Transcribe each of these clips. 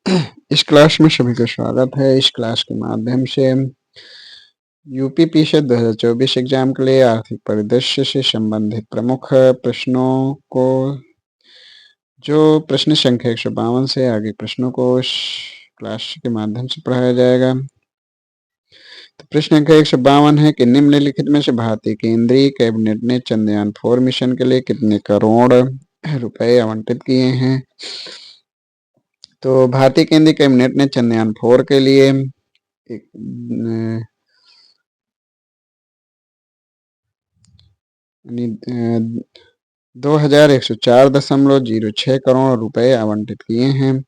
इस क्लास में सभी का स्वागत है। इस क्लास के माध्यम से यूपी पीएससी 2024 एग्जाम के लिए आर्थिक परिदृश्य से संबंधित प्रमुख प्रश्नों को, जो प्रश्न संख्या 152 से आगे प्रश्नों को इस क्लास के माध्यम से पढ़ाया जाएगा। तो प्रश्न संख्या 152 है कि निम्नलिखित में से भारतीय केंद्रीय कैबिनेट ने चंद्रयान-4 मिशन के लिए कितने करोड़ रुपए आवंटित किए हैं। तो भारतीय केंद्रीय कैबिनेट ने चंद्रयान-4 के लिए 2104.06 करोड़ रुपए आवंटित किए हैं।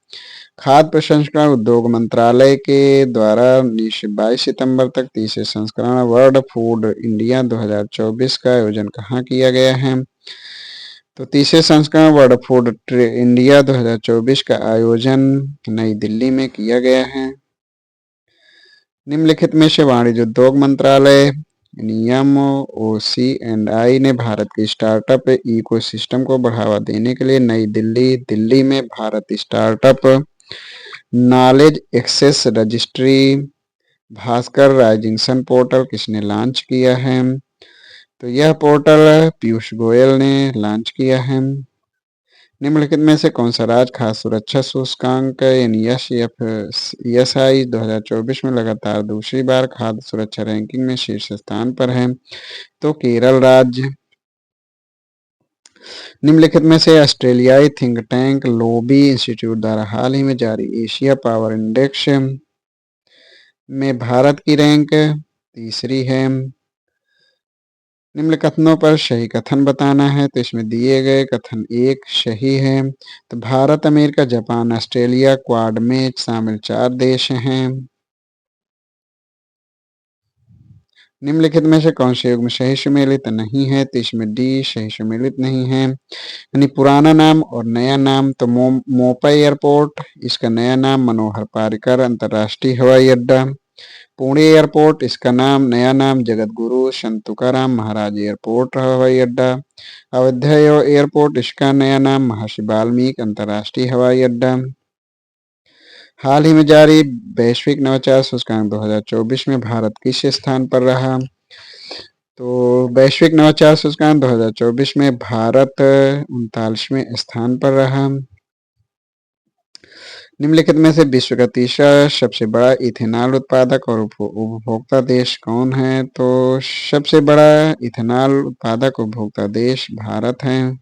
खाद्य प्रसंस्करण उद्योग मंत्रालय के द्वारा 22 सितंबर तक तीसरे संस्करण वर्ल्ड फूड इंडिया 2024 का आयोजन कहाँ किया गया है। तो तीसरे संस्करण वर्ल्ड फूड इंडिया 2024 का आयोजन नई दिल्ली में किया गया है। निम्नलिखित में से वाणिज्य उद्योग मंत्रालय नियम OC&I ने भारत के स्टार्टअप इकोसिस्टम को बढ़ावा देने के लिए नई दिल्ली में Bharat startup knowledge access registry Bhaskar rising sun portal किसने लॉन्च किया है। तो यह पोर्टल पीयूष गोयल ने लॉन्च किया है। निम्नलिखित में से कौन सा राज्य खाद्य सुरक्षा सूचकांक यानी SI 2024 में लगातार दूसरी बार खाद्य सुरक्षा रैंकिंग में शीर्ष स्थान पर है। तो केरल राज्य। निम्नलिखित में से ऑस्ट्रेलियाई थिंक टैंक लोबी इंस्टीट्यूट द्वारा हाल ही में जारी एशिया पावर इंडेक्स में भारत की रैंक तीसरी है। निम्न कथनों पर सही कथन बताना है। तो इसमें दिए गए कथन एक सही है। तो Bharat, America, Japan, Australia quad में शामिल 4 देश हैं। निम्नलिखित में से कौन से युग्म सही सुमेलित नहीं है। तो इसमें डी सही सुमेलित नहीं है। यानी पुराना नाम और नया नाम। तो मोपा एयरपोर्ट, इसका नया नाम मनोहर पारिकर अंतर्राष्ट्रीय हवाई अड्डा। पुणे एयरपोर्ट, इसका नया नाम जगत गुरु संत तुकाराम महाराज एयरपोर्ट हवाई अड्डा। अयोध्या एयरपोर्ट, इसका नया नाम महर्षि वाल्मीकि अंतर्राष्ट्रीय हवाई अड्डा। हाल ही में जारी वैश्विक नवाचार सूचकांक 2024 में भारत किस स्थान पर रहा। तो वैश्विक नवाचार सूचकांक 2024 में भारत 39वें स्थान पर रहा। निम्नलिखित में से विश्व का तीसरा सबसे बड़ा इथेनॉल उत्पादक और उपभोक्ता देश कौन है। तो सबसे बड़ा इथेनॉल उत्पादक उपभोक्ता देश भारत है।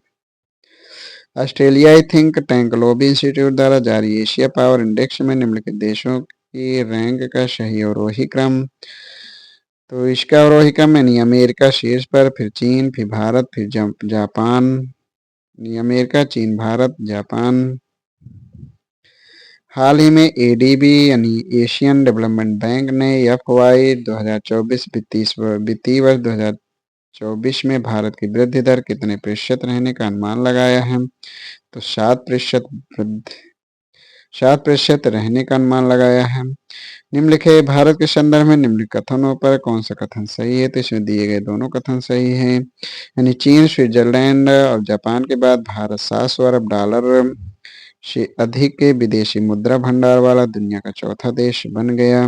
ऑस्ट्रेलियाई थिंक टैंक लोबी इंस्टीट्यूट द्वारा जारी एशिया पावर इंडेक्स में निम्नलिखित देशों की रैंक का सही अवरोही क्रम। तो इसका अवरोही क्रम यानी अमेरिका शीर्ष पर, फिर चीन, फिर भारत, फिर जापान। अमेरिका, चीन, भारत, जापान। हाल ही में ADB यानी एशियन डेवलपमेंट बैंक ने FY 2024 वित्तीय वर्ष 2024 में भारत की वृद्धि दर कितने प्रतिशत रहने का अनुमान लगाया है। तो 7% रहने का अनुमान लगाया है। निम्नलिखित भारत के संदर्भ में निम्नलिखित कथनों पर कौन सा कथन सही है। तो इसमें दिए गए दोनों कथन सही हैं। यानी चीन, स्विट्जरलैंड और जापान के बाद भारत $700 अरब से अधिक के विदेशी मुद्रा भंडार वाला दुनिया का चौथा देश बन गया।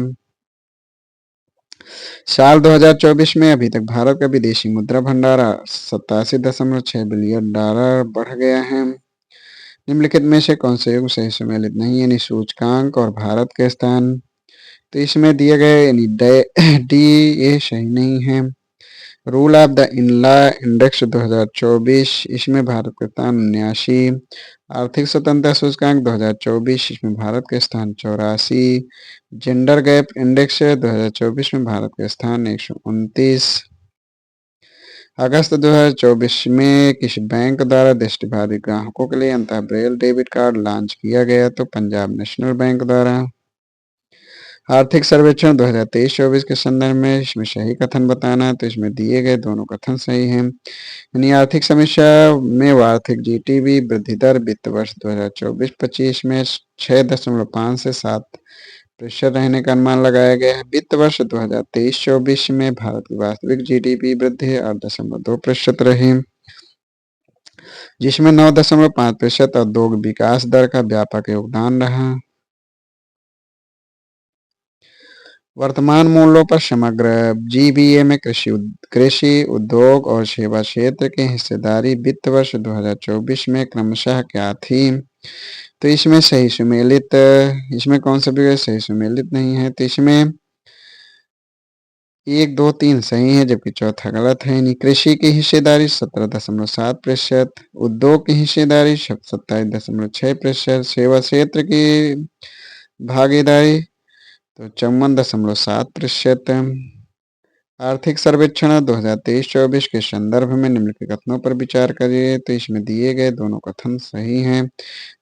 साल 2024 में अभी तक भारत का विदेशी मुद्रा भंडार $87.6 बिलियन बढ़ गया है। निम्नलिखित में से कौन से युग्म सही सम्मिलित नहीं यानी सूचकांक और भारत के स्थान। तो इसमें दिए गए यानी डी ये सही नहीं है। रूल ऑफ द इनला इंडेक्स 2024, इसमें भारत का स्थान 79। आर्थिक स्वतंत्रता सूचकांक 2024, इसमें भारत के स्थान 84। जेंडर गैप इंडेक्स 2024 में भारत का स्थान 129। अगस्त 2024 में किस बैंक द्वारा दृष्टिबाधित ग्राहकों के लिए अंतः ब्रेल डेबिट कार्ड लॉन्च किया गया। तो पंजाब नेशनल बैंक द्वारा। आर्थिक सर्वेक्षण 2023-24 के संदर्भ में इसमें सही कथन बताना है। तो इसमें दिए गए दोनों कथन सही हैं। यानी आर्थिक समीक्षा में वार्षिक GDP वृद्धि दर वित्त वर्ष 2024-25 में 6.5 से 7% रहने का अनुमान लगाया गया है। वित्त वर्ष 2023-24 में भारत की वास्तविक GDP वृद्धि 8.2% रही, जिसमें 9.5% औद्योगिक विकास दर का व्यापक योगदान रहा। वर्तमान मूल्यों पर समग्र जीबीए में कृषि उद्योग और सेवा क्षेत्र की हिस्सेदारी वित्त वर्ष 2024 में क्रमशः क्या थी? तो इसमें सही सुमेलित, इसमें कौन सा भी सही सुमेलित नहीं है, तो इसमें 1, 2, 3 सही है जबकि चौथा गलत है। यानी कृषि की हिस्सेदारी 17.7%, उद्योग की हिस्सेदारी 27.6%, सेवा क्षेत्र की भागीदारी तो 54.7%। आर्थिक सर्वेक्षण 2023-24 के संदर्भ में निम्नलिखित कथनों पर विचार करिए। तो इसमें दिए गए दोनों कथन सही हैं।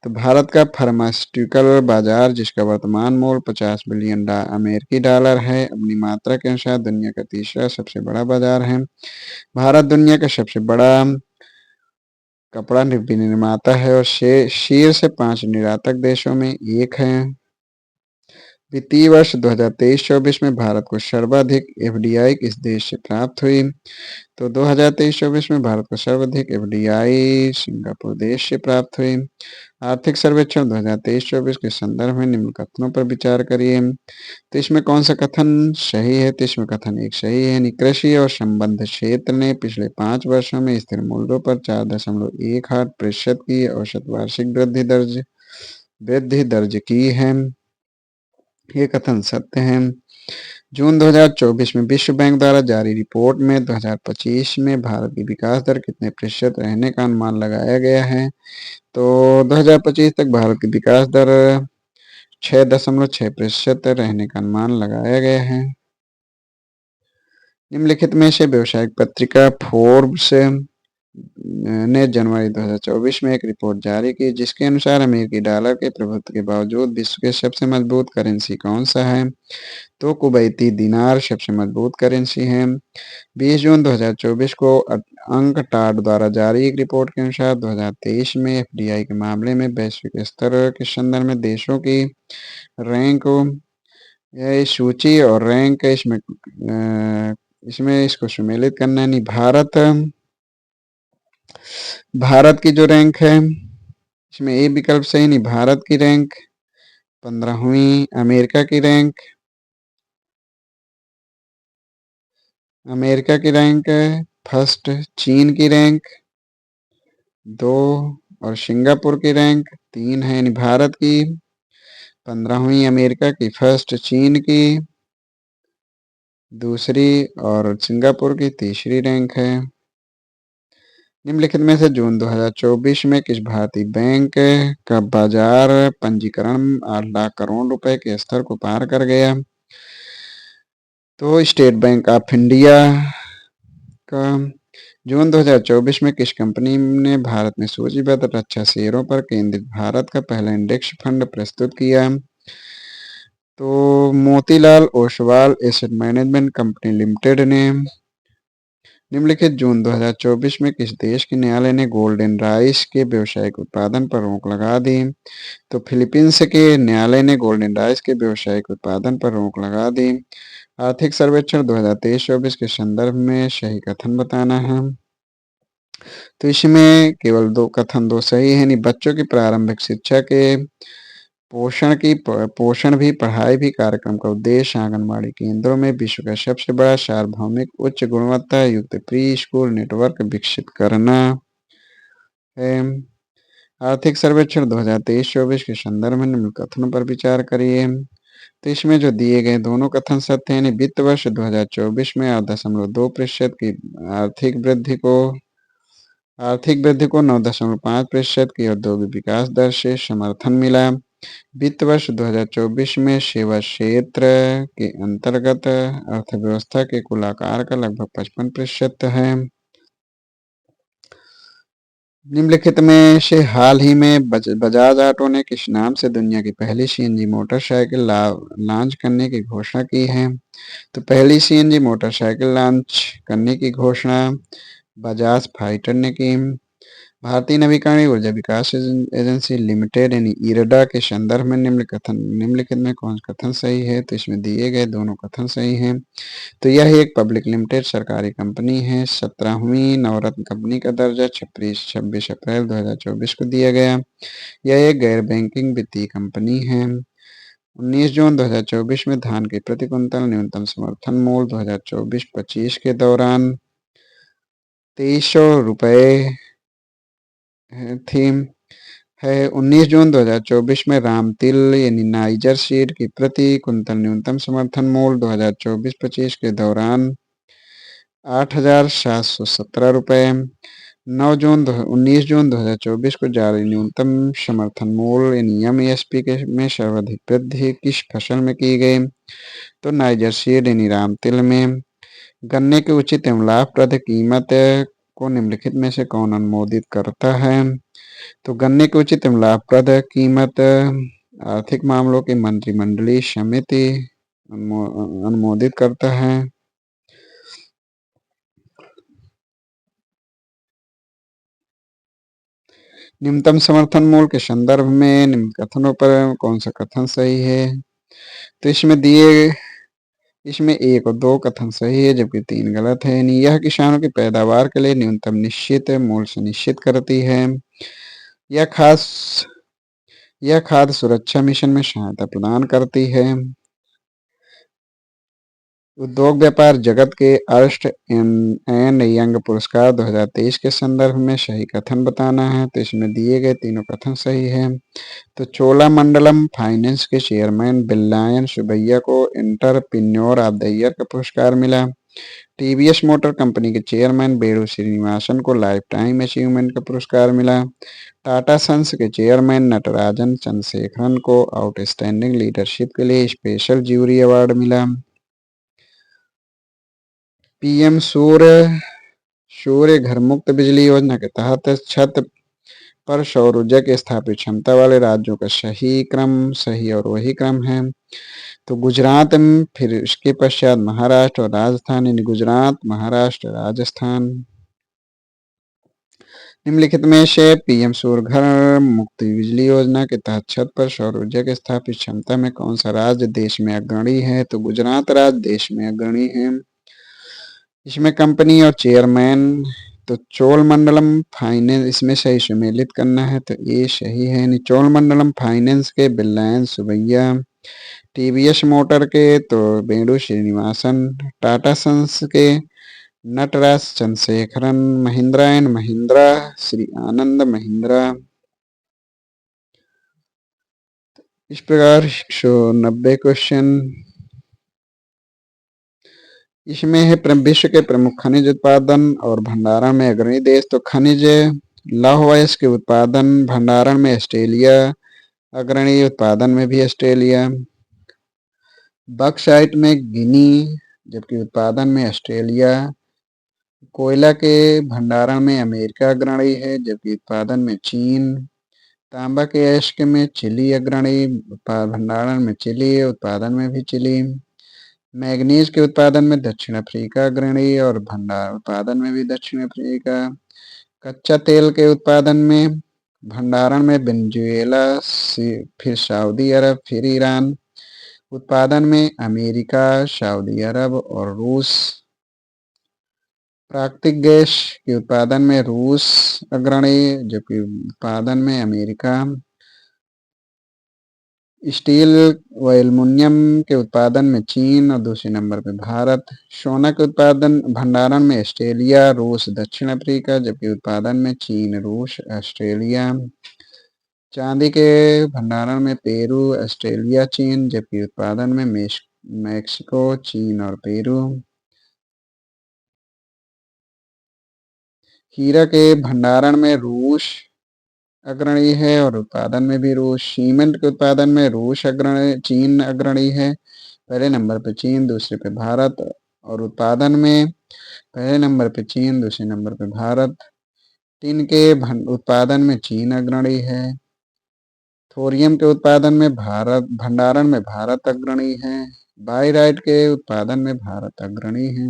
तो भारत का फार्मास्यूटिकल बाजार, जिसका वर्तमान मूल्य 50 बिलियन अमेरिकी डॉलर है, अपनी मात्रा के अनुसार दुनिया का तीसरा सबसे बड़ा बाजार है। भारत दुनिया का सबसे बड़ा कपड़ा विनिर्माता है और शीर्ष 5 निर्यातक देशों में एक है। वित्तीय वर्ष 2023-24 में भारत को सर्वाधिक एफडीआई किस देश से प्राप्त हुई? तो 2023-24 में भारत को सर्वाधिक एफडीआई सिंगापुर देश से प्राप्त हुई। आर्थिक सर्वेक्षण 2023-24 के संदर्भ में निम्न कथनों पर विचार करिए। तो इसमें कौन सा कथन सही है? तो इसमें कथन 1 सही है। यानी कृषि और संबद्ध क्षेत्र ने पिछले 5 वर्षों में स्थिर मूल्यों पर 4.18% की औसत वार्षिक वृद्धि दर्ज की है। ये कथन सत्य है। जून 2024 में विश्व बैंक द्वारा जारी रिपोर्ट में 2025 में भारत की विकास दर कितने प्रतिशत रहने का अनुमान लगाया गया है? तो 2025 तक भारत की विकास दर 6.6% रहने का अनुमान लगाया गया है। निम्नलिखित में से व्यावसायिक पत्रिका फोर्ब्स ने जनवरी 2024 में एक रिपोर्ट जारी की जिसके अनुसार अमेरिकी डॉलर के प्रभुत्व के बावजूद विश्व के सबसे मजबूत करेंसी कौन सा है? तो कुवैती दिनार सबसे मजबूत करेंसी है। 20 जून 2024 को अंकटाड द्वारा जारी एक रिपोर्ट के अनुसार 2023 में एफडीआई के मामले में वैश्विक स्तर के संदर्भ में देशों की रैंक, यह सूची और रैंक इसमें इसको सुमेलित करना है। नहीं, भारत की जो रैंक है इसमें ए विकल्प सही नहीं। भारत की रैंक 15वीं, अमेरिका की रैंक फर्स्ट, चीन की रैंक 2 और सिंगापुर की रैंक 3 है। यानी भारत की 15वीं, अमेरिका की फर्स्ट, चीन की दूसरी और सिंगापुर की तीसरी रैंक है। निम्नलिखित में से जून 2024 में किस भारतीय बैंक का बाजार पंजीकरण 8 लाख करोड़ रुपए के स्तर को पार कर गया? तो स्टेट बैंक ऑफ इंडिया का। जून 2024 में किस कंपनी ने भारत में सूचीबद्ध रक्षा शेयरों पर केंद्रित भारत का पहला इंडेक्स फंड प्रस्तुत किया? तो Motilal Oswal asset management company limited ने। निम्नलिखित जून 2024 में किस देश के न्यायालय ने गोल्डन राइस के व्यावसायिक उत्पादन पर रोक लगा दी? तो फिलीपींस के न्यायालय ने गोल्डन राइस के व्यावसायिक उत्पादन पर रोक लगा दी। आर्थिक सर्वेक्षण 2023-24 के संदर्भ में सही कथन बताना है। तो इसमें केवल 2 कथन 2 सही है। नहीं, बच्चों की प्रारंभिक शिक्षा के पोषण भी पढ़ाई भी कार्यक्रम का उद्देश्य आंगनबाड़ी केंद्रों में विश्व का सबसे बड़ा सार्वभौमिक उच्च गुणवत्ता युक्त प्री स्कूल नेटवर्क विकसित करना है। आर्थिक सर्वेक्षण 2023-24 के संदर्भ में निम्न कथनों पर विचार करिए। तो इसमें जो दिए गए दोनों कथन सत्य हैं। वित्त वर्ष 2024 में 8.2% की आर्थिक वृद्धि को 9.5% की औद्योगिक विकास दर से समर्थन मिला। वित्त वर्ष 2024 में सेवा क्षेत्र के अंतर्गत अर्थव्यवस्था के कुल आकार का लगभग 55% है। निम्नलिखित में से हाल ही में बजाज ऑटो ने किस नाम से दुनिया की पहली सीएनजी मोटरसाइकिल लॉन्च करने की घोषणा की है? तो पहली सीएनजी मोटरसाइकिल लॉन्च करने की घोषणा बजाज फाइटर ने की। भारतीय नवीकरणीय ऊर्जा विकास एजेंसी लिमिटेड यानी इरडा के संदर्भ में निम्नलिखित में कौन कथन सही है? तो इसमें दिए गए दोनों कथन सही हैं। तो यह एक पब्लिक लिमिटेड सरकारी कंपनी है। 17वीं नवरत्न कंपनी का दर्जा 26 अप्रैल 2024 को दिया गया। यह एक गैर बैंकिंग वित्तीय कंपनी है 19 जून 2024 में धान के प्रति क्विंटल न्यूनतम समर्थन मूल्य 2024-25 के दौरान 2300 रुपये थी है। 19 जून 2024 में रामतिल यानी नाइजर सीड की प्रति क्विंटल न्यूनतम समर्थन मूल्य 2024-25 के दौरान 8,717 रुपये। 19 जून 2024 को जारी न्यूनतम समर्थन मूल्य यानी एमएसपी के में सर्वाधिक वृद्धि किस फसल में की गई? तो नाइजर सीड यानी रामतिल में। गन्ने की उचित एवं लाभप्रद कीमत को निम्नलिखित में से कौन अनुमोदित करता है? तो गन्ने की उचित एवं लाभप्रद कीमत आर्थिक मामलों की मंत्रिमंडलीय समिति अनुमोदित करता है। न्यूनतम समर्थन मूल्य के संदर्भ में निम्न कथनों पर कौन सा कथन सही है? तो इसमें 1 और 2 कथन सही है जबकि 3 गलत है। यानी यह किसानों की पैदावार के लिए न्यूनतम निश्चित मूल्य सुनिश्चित करती है। यह खाद्य सुरक्षा मिशन में सहायता प्रदान करती है। उद्योग व्यापार जगत के अर्स्ट एंड यंग पुरस्कार 2023 के संदर्भ में सही कथन बताना है। तो इसमें दिए गए तीनों कथन सही है। तो चोलामंडलम फाइनेंस के चेयरमैन बिल्लायन सुब्बैया को एंटरप्रेन्योर ऑफ द ईयर का पुरस्कार मिला। टीवीएस मोटर कंपनी के चेयरमैन बेड़ू श्रीनिवासन को लाइफ टाइम अचीवमेंट का पुरस्कार मिला। टाटा सन्स के चेयरमैन नटराजन चंद्रशेखरन को आउटस्टैंडिंग लीडरशिप के लिए स्पेशल ज्यूरी अवार्ड मिला। पीएम सूर्य घर मुक्त बिजली योजना के तहत छत पर सौर ऊर्जा की स्थापित क्षमता वाले राज्यों का सही और वही क्रम है। तो गुजरात, फिर इसके पश्चात महाराष्ट्र और राजस्थान, यानी गुजरात, महाराष्ट्र, राजस्थान। निम्नलिखित में से पीएम सूर्य घर मुक्त बिजली योजना के तहत छत पर सौर ऊर्जा की स्थापित क्षमता में कौन सा राज्य देश में अग्रणी है? तो गुजरात राज्य देश में अग्रणी है। इसमें कंपनी और चेयरमैन, तो चोलमंडलम फाइनेंस इसमें सही सम्मिलित करना है। तो ये सही है। चोलमंडलम फाइनेंस के बिल्लायन सुब्बैया, टीवीएस मोटर के तो बेड़ू श्रीनिवासन, टाटा सन्स के नटराज चंद्रशेखरन, महिंद्रा एंड महिंद्रा श्री आनंद महिंद्रा। इस प्रकार 190 क्वेश्चन। इसमें है विश्व के प्रमुख खनिज उत्पादन और भंडारण में अग्रणी देश। तो खनिज लौह अयस्क के उत्पादन भंडारण में ऑस्ट्रेलिया अग्रणी, उत्पादन में भी ऑस्ट्रेलिया। बक्साइट में गिनी जबकि उत्पादन में ऑस्ट्रेलिया। कोयला के भंडारण में अमेरिका अग्रणी है जबकि उत्पादन में चीन। तांबा के अयस्क में चिली अग्रणी, भंडारण में चिली, उत्पादन में भी चिली। मैग्नीज के उत्पादन में दक्षिण अफ्रीका अग्रणी और उत्पादन में भी दक्षिण अफ्रीका। कच्चा तेल के उत्पादन में भंडारण में वेनेजुएला, फिर सऊदी अरब, फिर ईरान। उत्पादन में अमेरिका, सऊदी अरब और रूस। प्राकृतिक गैस के उत्पादन में रूस अग्रणी जबकि उत्पादन में अमेरिका। स्टील व एल्युमिनियम के उत्पादन में चीन और दूसरे नंबर पर भारत। सोना के उत्पादन भंडारण में ऑस्ट्रेलिया, रूस, दक्षिण अफ्रीका जबकि उत्पादन में चीन, रूस, ऑस्ट्रेलिया। चांदी के भंडारण में पेरू, ऑस्ट्रेलिया, चीन जबकि उत्पादन में मैक्सिको, चीन और पेरू। हीरा के भंडारण में रूस अग्रणी है और उत्पादन में भी रूस। सीमेंट के उत्पादन में रूस अग्रणी, चीन अग्रणी है, पहले नंबर पर चीन, दूसरे पे भारत। और उत्पादन में पहले नंबर पे चीन, दूसरे नंबर पे भारत। टिन के उत्पादन में चीन अग्रणी है। थोरियम के उत्पादन में भंडारण में भारत अग्रणी है। बाइराइट के उत्पादन में भारत अग्रणी है।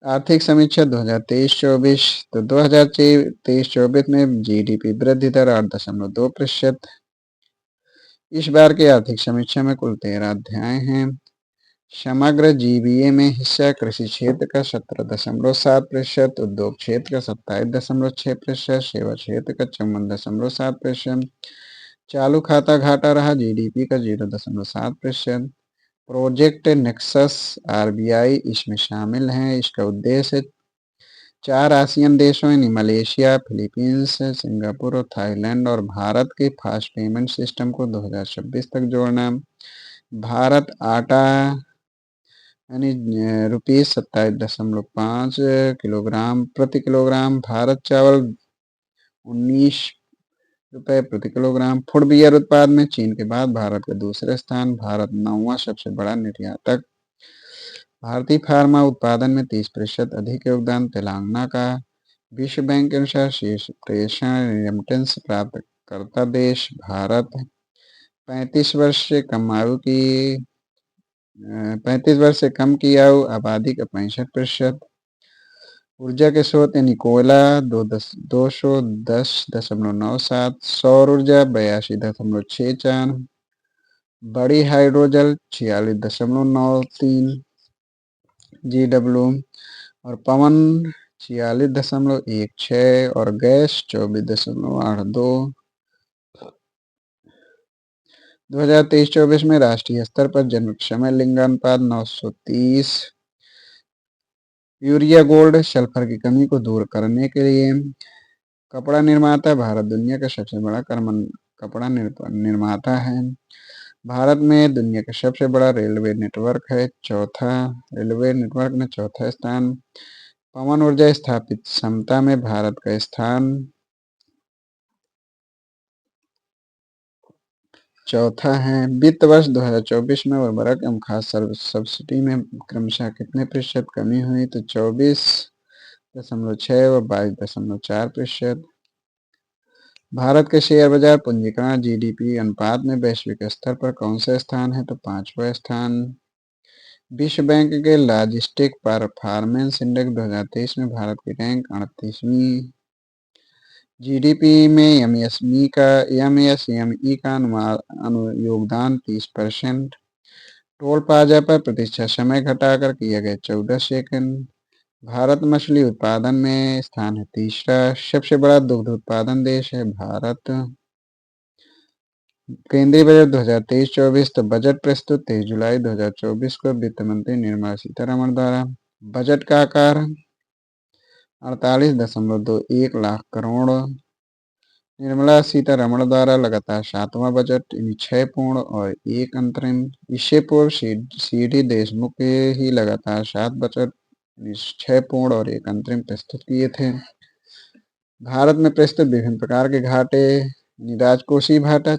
आर्थिक समीक्षा 2023-24। तो 2023-24 में जीडीपी वृद्धि दर 8.2%। इस बार की आर्थिक समीक्षा में कुल 13 अध्याय हैं। समग्र जीबीए में हिस्सा कृषि क्षेत्र का 17.7%, उद्योग क्षेत्र का 27.6%, सेवा क्षेत्र का 54.7%, चालू खाता घाटा रहा जीडीपी का 0.7%। प्रोजेक्ट नेक्सस आरबीआई इसमें शामिल है। इसका उद्देश्य 4 आसियान देशों यानी मलेशिया, फिलीपींस, सिंगापुर और थाईलैंड और भारत के फास्ट पेमेंट सिस्टम को 2026 तक जोड़ना। भारत आटा यानी ₹27.5 किलोग्राम प्रति किलोग्राम। भारत चावल ₹19 प्रति किलोग्राम। फुट बियर उत्पाद में चीन के बाद भारत का दूसरे स्थान। भारत 9वां सबसे बड़ा निर्यातक। भारतीय फार्मा उत्पादन में 30% अधिक योगदान तेलंगाना का। विश्व बैंक के अनुसार शीर्ष प्रेषण रेमिटेंस प्राप्त करता देश भारत। 35 वर्ष से कम आयु की 35 वर्ष से कम की आयु आबादी का 65%। ऊर्जा के स्रोत यानी कोयला 210.97, सौर ऊर्जा 82.64, बड़ी हाइड्रोजल 46.93 GW और पवन 46.16 और गैस 24.82। 2023-24 में राष्ट्रीय स्तर पर जन्म समय लिंगानुपात 930। यूरिया गोल्ड सल्फर की कमी को दूर करने के लिए। कपड़ा निर्माता भारत दुनिया का सबसे बड़ा कपड़ा निर्माता है। भारत में दुनिया का सबसे बड़ा रेलवे नेटवर्क है। रेलवे नेटवर्क में चौथा स्थान। पवन ऊर्जा स्थापित क्षमता में भारत का स्थान चौथा है। वित्त वर्ष 2024 में उर्वरक एवं खाद सब्सिडी में क्रमशः कितने प्रतिशत कमी हुई? तो 24.6 व 22.4%। भारत के शेयर बाजार पूंजीकरण जीडीपी अनुपात में वैश्विक स्तर पर कौन सा स्थान है? तो 5वां स्थान। विश्व बैंक के लॉजिस्टिक परफॉर्मेंस इंडेक्स 2023 में भारत की रैंक 38वीं। जीडीपी में एमएसएमई का योगदान 30%। टोल प्लाजा पर प्रतीक्षा समय घटाकर किया गया 14 सेकंड। भारत मछली उत्पादन में स्थान है तीसरा। सबसे बड़ा दुग्ध उत्पादन देश है भारत। केंद्रीय बजट 2023-24 तो बजट प्रस्तुत 23 जुलाई 2024 को वित्त मंत्री निर्मला सीतारमण द्वारा। बजट का आकार 48.21 लाख करोड़। निर्मला सीतारमण द्वारा लगातार 7वां बजट यानी 6 पूर्ण और 1 अंतरिम। इससे पूर्व सीडी देशमुख के ही लगातार 7 बजट 6 पूर्ण और 1 अंतरिम प्रस्तुत किए थे। भारत में प्रस्तुत विभिन्न प्रकार के घाटे राजकोषीय घाटा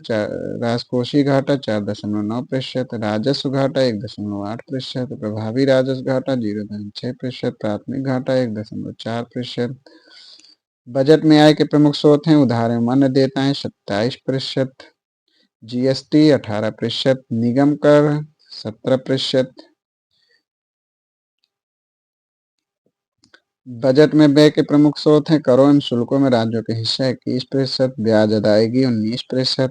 4.9%, राजस्व घाटा 1.8%, प्रभावी राजस्व घाटा 0.6%, प्राथमिक घाटा 1.4%। बजट में आय के प्रमुख स्रोत हैं उधार एवं अन्य देयताएं 27%, जीएसटी 18%, निगम कर 17%। बजट में व्यय के प्रमुख स्रोत हैं करों एवं शुल्कों में राज्यों के हिस्सा 21%, ब्याज अदायगी 19%,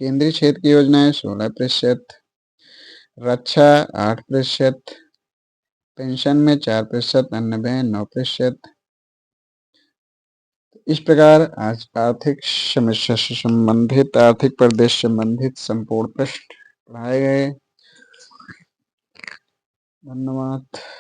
केंद्रीय क्षेत्र की योजनाएं 16%, रक्षा 8%, पेंशन में 4%, अन्य व्यय 9%। इस प्रकार आज आर्थिक समस्या से संबंधित आर्थिक प्रदेश संबंधित संपूर्ण प्रश्न पढ़ाए गए। धन्यवाद।